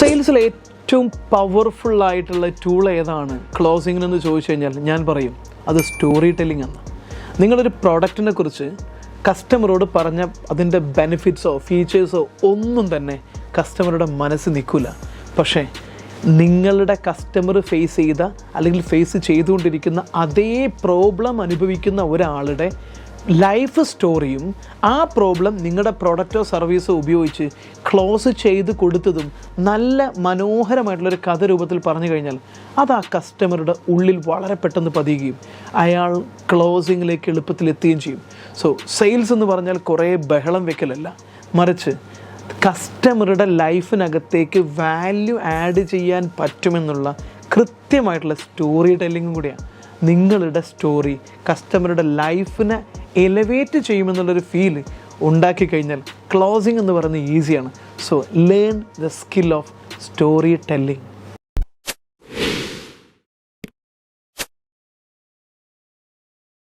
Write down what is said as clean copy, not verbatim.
സെയിൽസിലെ ഏറ്റവും പവർഫുള്ളായിട്ടുള്ള ടൂൾ ഏതാണ് ക്ലോസിങ്ങിനെന്ന് ചോദിച്ചു കഴിഞ്ഞാൽ ഞാൻ പറയും അത് സ്റ്റോറി ടെല്ലിംഗ് ആണ്. നിങ്ങളൊരു പ്രോഡക്റ്റിനെ കുറിച്ച് കസ്റ്റമറോട് പറഞ്ഞ അതിൻ്റെ ബെനിഫിറ്റ്സോ ഫീച്ചേഴ്സോ ഒന്നും തന്നെ കസ്റ്റമറുടെ മനസ്സിൽ നിൽക്കില്ല. പക്ഷേ നിങ്ങളുടെ കസ്റ്റമർ ഫേസ് ചെയ്ത അല്ലെങ്കിൽ ഫേസ് ചെയ്തുകൊണ്ടിരിക്കുന്ന അതേ പ്രോബ്ലം അനുഭവിക്കുന്ന ഒരാളുടെ ലൈഫ് സ്റ്റോറിയും ആ പ്രോബ്ലം നിങ്ങളുടെ പ്രൊഡക്റ്റോ സർവീസോ ഉപയോഗിച്ച് ക്ലോസ് ചെയ്ത് കൊടുത്തതും നല്ല മനോഹരമായിട്ടുള്ളൊരു കഥ രൂപത്തിൽ പറഞ്ഞു കഴിഞ്ഞാൽ അത് ആ കസ്റ്റമറുടെ ഉള്ളിൽ വളരെ പെട്ടെന്ന് പതിയുകയും അയാൾ ക്ലോസിങ്ങിലേക്ക് എളുപ്പത്തിൽ എത്തുകയും ചെയ്യും. സോ സെയിൽസ് എന്ന് പറഞ്ഞാൽ കുറേ ബഹളം വെക്കലല്ല, മറിച്ച് കസ്റ്റമറുടെ ലൈഫിനകത്തേക്ക് വാല്യൂ ആഡ് ചെയ്യാൻ പറ്റുമെന്നുള്ള കൃത്യമായിട്ടുള്ള സ്റ്റോറി ടെല്ലിങ്ങും കൂടിയാണ്. നിങ്ങളുടെ സ്റ്റോറി കസ്റ്റമറുടെ ലൈഫിനെ എലവേറ്റ് ചെയ്യുമെന്നുള്ളൊരു ഫീല് ഉണ്ടാക്കി കഴിഞ്ഞാൽ ക്ലോസിംഗ് എന്ന് പറയുന്നത് ഈസിയാണ്. So learn the skill of story telling.